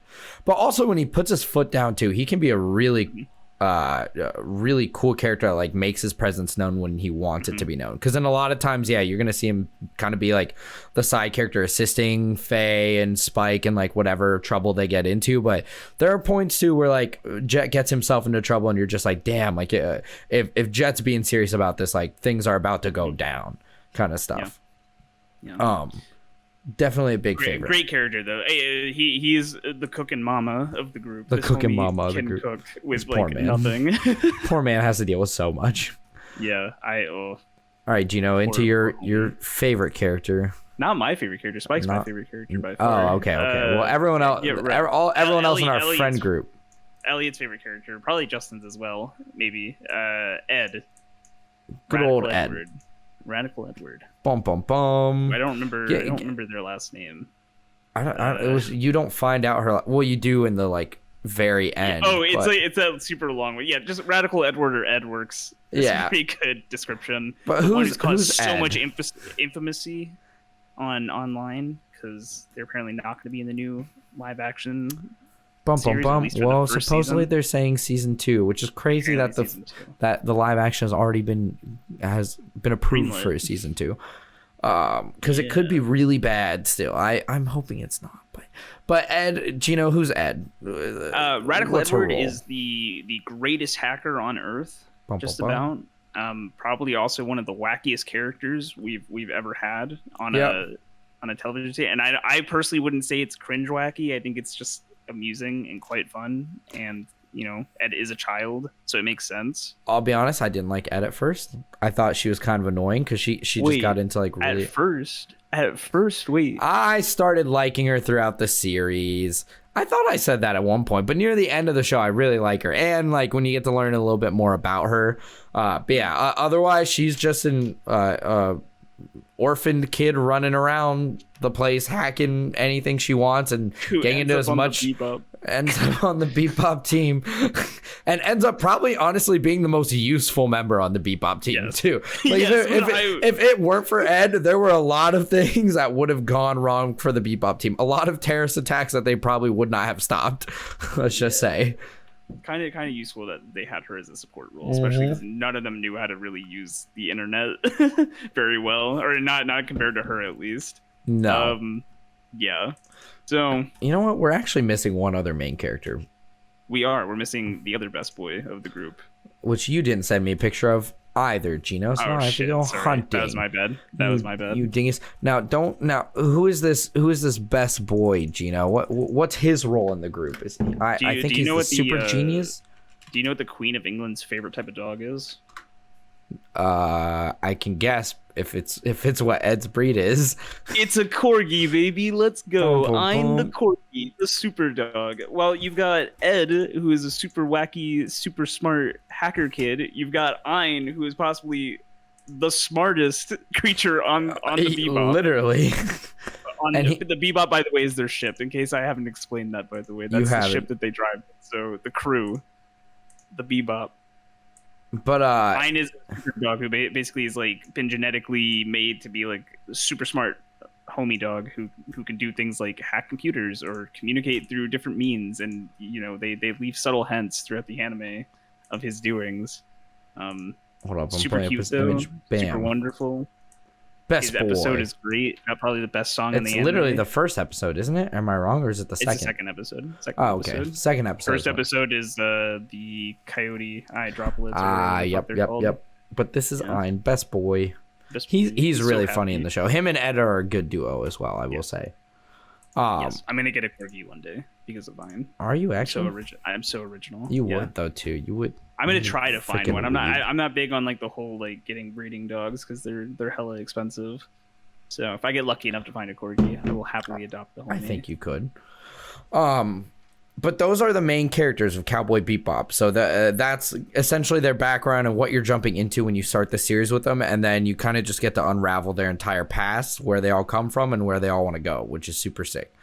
But also when he puts his foot down too, he can be a really really cool character that like makes his presence known when he wants it to be known. Because then a lot of times, you're gonna see him kind of be like the side character assisting Faye and Spike and like whatever trouble they get into. But there are points too where like Jet gets himself into trouble, and you're just like, damn, like if Jet's being serious about this, like things are about to go down, kind of stuff. Yeah. Definitely a big favorite. Great character though. He is the cooking mama of the group. The cooking mama of the group. Cook with like nothing. Poor man has to deal with so much. Yeah, All right, Gino, into your favorite character. Not my favorite character. Spike's my favorite character by far. Oh, okay. Well, everyone else, everyone else in our friend group. Elliot's favorite character, probably Justin's as well. Maybe Ed. Good old Ed. Radical Edward. Bum bum bum. I don't remember. I don't remember their last name. You don't find out her. Well, you do in the like very end. It's a super long one. Yeah, just Radical Edward or Ed works. It's a pretty good description. But who's caused so Ed? much infamousy? online because they're apparently not going to be in the new live action Bum bum series, at bum. least for the Well, first supposedly season. they're saying season 2, which is crazy Apparently that season 2. the live action has been approved Greenlit. for season 2. Because it could be really bad still. I'm hoping it's not. But Ed, Gino, who's Ed? Radical What's her Edward role? is the greatest hacker on Earth, Bum, just bum, bum. about. Probably also one of the wackiest characters we've ever had on Yep. a television series. And I personally wouldn't say it's cringe wacky. I think it's just amusing and quite fun. And Ed is a child, so it makes sense. I'll be honest, I didn't like Ed at first. I thought she was kind of annoying because she just Wait, got into like really. At first, wait. I started liking her throughout the series. I thought I said that at one point, but near the end of the show, I really like her. And like when you get to learn a little bit more about her, but yeah. Otherwise, she's just an orphaned kid running around the place, hacking anything she wants and getting into as much. Ends up on the Bebop team and ends up probably honestly being the most useful member on the Bebop team too. Like if it weren't for Ed, there were a lot of things that would have gone wrong for the Bebop team. A lot of terrorist attacks that they probably would not have stopped. Let's just say. Kind of useful that they had her as a support role, especially because none of them knew how to really use the internet very well, or not compared to her at least. No. Yeah. So you know what? We're actually missing one other main character. We're missing the other best boy of the group, which you didn't send me a picture of either, Gino. So I have to go hunting. That was my bad. You dingus. Now who is this best boy, Gino? What's his role in the group? I think he's the super genius. Do you know what the Queen of England's favorite type of dog is? I can guess if it's what Ed's breed is. It's a corgi, baby. Let's go. Boom, boom, I'm the boom. corgi, the super dog. Well, you've got Ed, who is a super wacky, super smart hacker kid. You've got Ein, who is possibly the smartest creature on the Bebop. Literally. The Bebop, by the way, is their ship. In case I haven't explained that, by the way, that's the ship that they drive. So the crew, the Bebop. But Ein is a super dog who basically is like been genetically made to be like a super smart homie dog who can do things like hack computers or communicate through different means, and they leave subtle hints throughout the anime of his doings. Hold up, I'm super putting cute up his though, image. Bam. super wonderful. Best His boy. episode is great. Probably the best song in the It's anime. literally the first episode, isn't it? Am I wrong, or is it the second? It's the second episode. Okay. Second episode. First episode is the coyote eye droplets. Yep. But this is Ein, best boy. He's really funny in the show. Him and Ed are a good duo as well, I will say. Yes, I'm gonna get a corgi one day because of Vine. Are you actually? I'm so original. You would though too. You would. I'm gonna try to find one. I'm not big on like the whole like getting breeding dogs because they're hella expensive. So if I get lucky enough to find a corgi, I will happily adopt the homie. I think you could. But those are the main characters of Cowboy Bebop. So that's essentially their background and what you're jumping into when you start the series with them. And then you kind of just get to unravel their entire past, where they all come from and where they all want to go, which is super sick.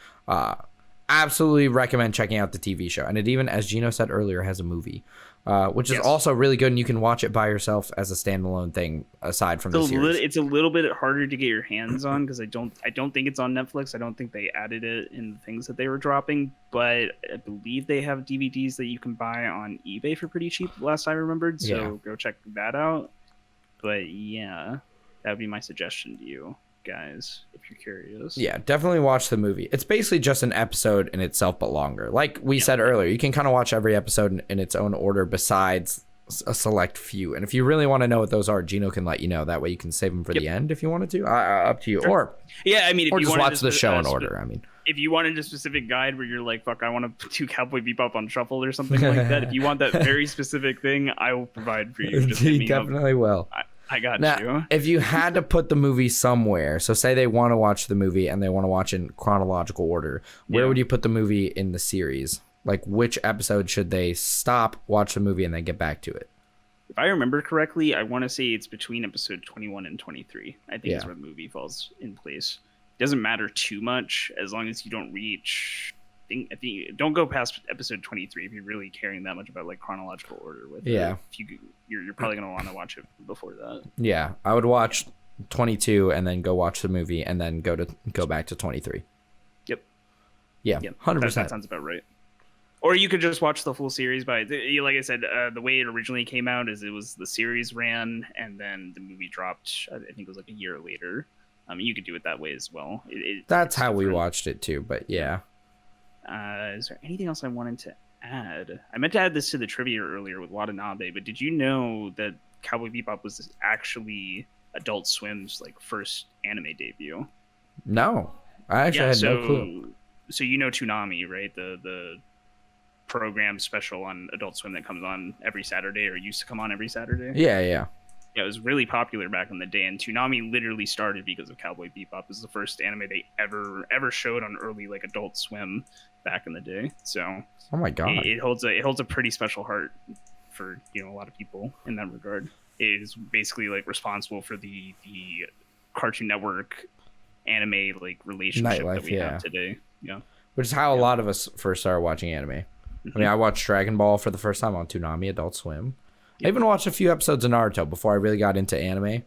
Absolutely recommend checking out the TV show. And it even, as Gino said earlier, has a movie, which is also really good. And you can watch it by yourself as a standalone thing aside from the series. It's a little bit harder to get your hands on because I don't think it's on Netflix. I don't think they added it in the things that they were dropping, but I believe they have DVDs that you can buy on eBay for pretty cheap last I remembered. So go check that out. But yeah, that would be my suggestion to you guys if you're curious. Yeah, definitely watch the movie. It's basically just an episode in itself but longer. Like we said earlier, you can kind of watch every episode in its own order besides a select few. And if you really want to know what those are, Gino can let you know. That way you can save them for the end if you wanted to. Up to you. Sure. If or you just watch the show in order. I mean, if you wanted a specific guide where you're like, fuck, I want to do Cowboy Bebop on shuffle or something like that, if you want that very specific thing, I will provide for you. Just hit me definitely up. will. I got you. If you had to put the movie somewhere, so say they want to watch the movie and they want to watch in chronological order, where would you put the movie in the series? Like, which episode should they stop, watch the movie, and then get back to it? If I remember correctly, I want to say it's between episode 21 and 23. I think is where the movie falls in place. It doesn't matter too much as long as you don't reach... I think don't go past episode 23 if you're really caring that much about like chronological order with it. You're probably gonna want to watch it before that. Yeah, I would watch 22 and then go watch the movie and then go back to 23. Yep. Yeah, Yep. 100%. That sounds about right. Or you could just watch the full series. But like I said, the way it originally came out is it was the series ran and then the movie dropped. I think it was like a year later. You could do it that way as well. That's how we watched it too. But yeah. Is there anything else I wanted to add? I meant to add this to the trivia earlier with Watanabe, but did you know that Cowboy Bebop was actually Adult Swim's like first anime debut? No, I actually had no clue. So you know Toonami, right? The program special on Adult Swim that comes on every Saturday, or used to come on every Saturday. Yeah. Yeah, it was really popular back in the day, and Toonami literally started because of Cowboy Bebop. It was the first anime they ever showed on early like Adult Swim back in the day. So, oh my god, it holds a pretty special heart for a lot of people in that regard. It is basically like responsible for the Cartoon Network anime like relationship Nightlife, that we have today. Yeah, which is how a lot of us first started watching anime. Mm-hmm. I mean, I watched Dragon Ball for the first time on Toonami, Adult Swim. I even watched a few episodes of Naruto before I really got into anime.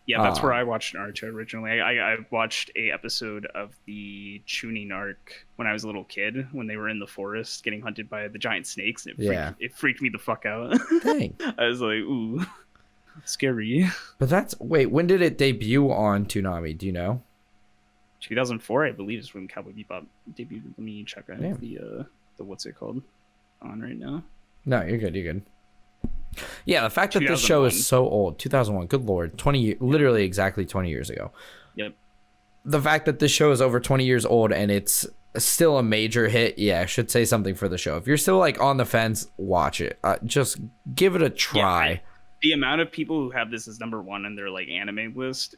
Yeah, that's where I watched Naruto originally. I watched a episode of the Chunin arc when I was a little kid, when they were in the forest getting hunted by the giant snakes. It freaked me the fuck out. Dang. I was like, ooh, scary. But when did it debut on Toonami? Do you know? 2004, I believe, is when Cowboy Bebop debuted. Let me check. I have the what's it called on right now. No, you're good. Yeah, the fact that this show is so old, 2001, good lord, 20 years, literally exactly 20 years ago. Yep. The fact that this show is over 20 years old and it's still a major hit, should say something for the show. If you're still like on the fence, watch it. Just give it a try. Yeah, the amount of people who have this as number one on their like anime list,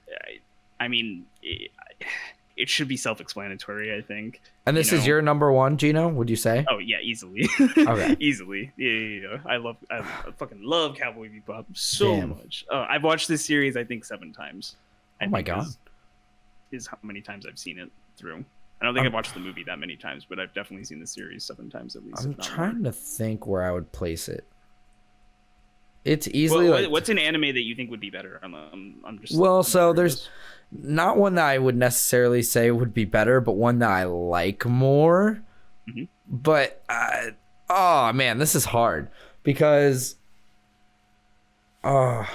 I mean, it should be self-explanatory, I think. And this is your number one, Gino, would you say? Oh yeah, easily. Okay. Easily. Yeah. I fucking love Cowboy Bebop so much. I've watched this series I think 7 times. Oh my god. Is how many times I've seen it through. I don't think I've watched the movie that many times, but I've definitely seen the series 7 times at least. I'm trying to think where I would place it. It's easily what's an anime that you think would be better? There's not one that I would necessarily say would be better, but one that I like more. Mm-hmm. But oh man, this is hard because hold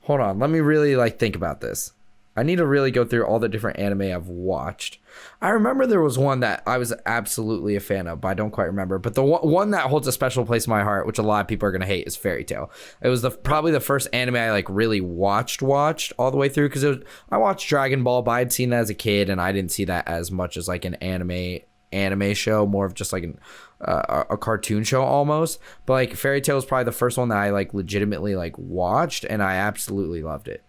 on, let me really like think about this. I need to really go through all the different anime I've watched. I remember there was one that I was absolutely a fan of, but I don't quite remember. But the one that holds a special place in my heart, which a lot of people are going to hate, is Fairy Tail. It was probably the first anime I like really watched all the way through, because I watched Dragon Ball, but I'd seen it as a kid, and I didn't see that as much as like an anime show, more of just like a cartoon show almost. But like Fairy Tail was probably the first one that I like legitimately like watched, and I absolutely loved it.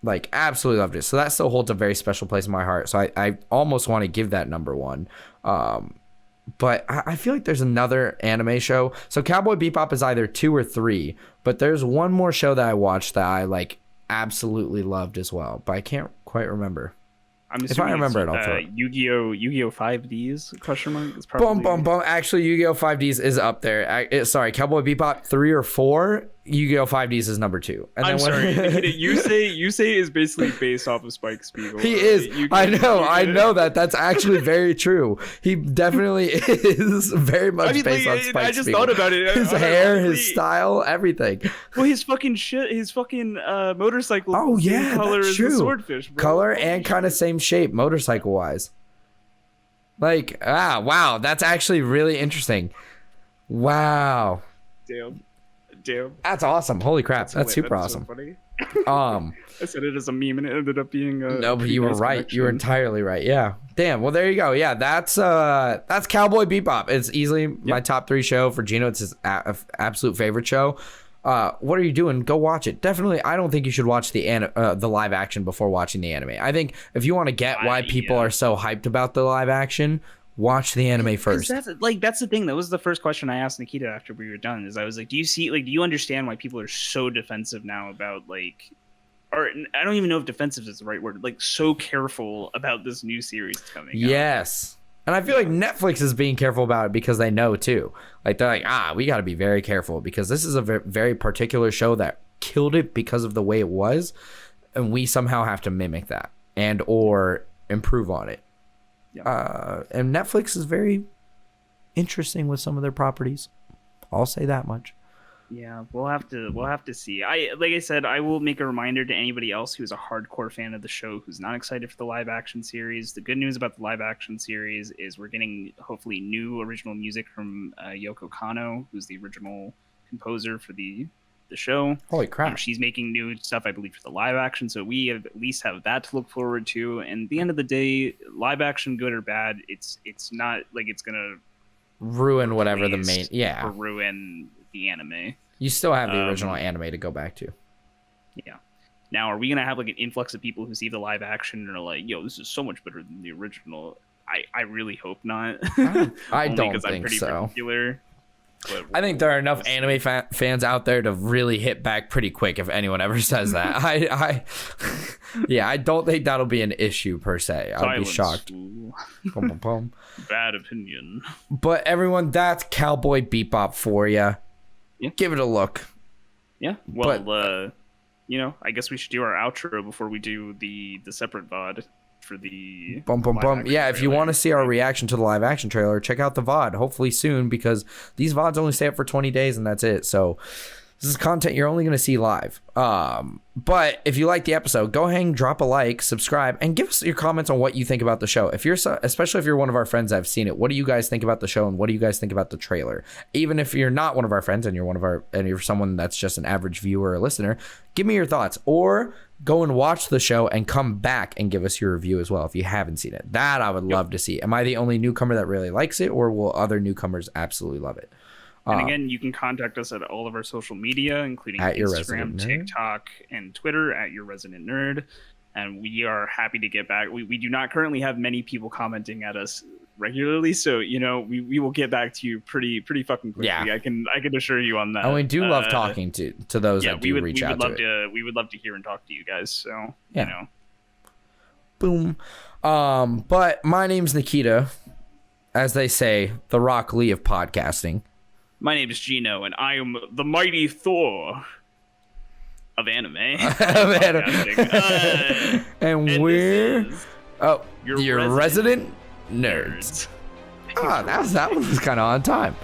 Like absolutely loved it. So that still holds a very special place in my heart. So I almost want to give that number one. But I feel like there's another anime show. So Cowboy Bebop is either 2 or 3, but there's one more show that I watched that I like absolutely loved as well, but I can't quite remember. If I remember it, I'll throw it. Yu-Gi-Oh 5Ds question mark is probably Actually, Yu-Gi-Oh 5Ds is up there. Sorry, Cowboy Bebop 3 or 4. Yu-Gi-Oh 5Ds is number 2. And I'm sorry. Yusei is basically based off of Spike Spiegel. He is. I know that. That's actually very true. He definitely is very much based on Spike Spiegel. I just thought about it. His hair, his style, everything. Well, his fucking motorcycle. Oh yeah, color that's is true. The swordfish. Bro. Color and kind of same shape, motorcycle wise. Like wow, that's actually really interesting. Wow. Damn. That's awesome. Holy crap. That's super awesome. So funny. I said it as a meme and it ended up being no, but you were right. Connection. You were entirely right. Yeah. Damn. Well, there you go. Yeah, that's Cowboy Bebop. It's easily my top 3 show for Gino. It's his absolute favorite show. What are you doing? Go watch it. Definitely. I don't think you should watch the live action before watching the anime. I think if you want to get why people are so hyped about the live action, watch the anime first. That's the thing. That was the first question I asked Nikita after we were done. Is I was like, do you understand why people are so defensive now about like, or I don't even know if defensive is the right word. Like so careful about this new series coming. Yes. And I feel like Netflix is being careful about it because they know too. Like they're like, we got to be very careful because this is a very particular show that killed it because of the way it was. and we somehow have to mimic that and or improve on it. And Netflix is very interesting with some of their properties. I'll say that much. Yeah, we'll have to see. Like I said, I will make a reminder to anybody else who's a hardcore fan of the show who's not excited for the live action series. The good news about the live action series is we're getting hopefully new original music from Yoko Kanno, who's the original composer for the show. Holy crap. She's making new stuff, I believe, for the live action, so we at least have that to look forward to. And at the end of the day, live action, good or bad, it's not like it's gonna ruin whatever the main or ruin the anime. You still have the original anime to go back to. Yeah. Now, are we gonna have like an influx of people who see the live action and are like, "Yo, this is so much better than the original"? I really hope not. I don't think so. Particular, I think there are enough anime fans out there to really hit back pretty quick if anyone ever says that. I don't think that'll be an issue per se. I'll be shocked. Bad opinion. But everyone, that's Cowboy Bebop for you. Yeah. Give it a look. Yeah. Well, I guess we should do our outro before we do the separate VOD for the Yeah, if you want to see our reaction to the live action trailer, check out the VOD hopefully soon, because these VODs only stay up for 20 days and that's it. So this is content you're only going to see live. But if you like the episode, go ahead and drop a like, subscribe, and give us your comments on what you think about the show. Especially if you're one of our friends that have seen it, what do you guys think about the show and what do you guys think about the trailer? Even if you're not one of our friends and you're someone that's just an average viewer or listener, give me your thoughts, or go and watch the show and come back and give us your review as well if you haven't seen it. That I would love to see. Am I the only newcomer that really likes it, or will other newcomers absolutely love it? And again, you can contact us at all of our social media, including Instagram, TikTok, and Twitter at Your Resident Nerd. And we are happy to get back. We do not currently have many people commenting at us regularly, so we will get back to you pretty fucking quickly. Yeah. I can assure you on that. And we do love talking to those that do reach out to it. We would love to hear and talk to you guys. So Boom. But my name's Nikita, as they say, the Rock Lee of podcasting. My name is Gino, and I am the mighty Thor of anime. And we're your resident nerds. That was kind of on time.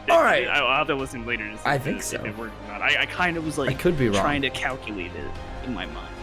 All right, I'll have to listen later to see I think so. if it worked or not. I kind of was like, I could be wrong, trying to calculate it in my mind.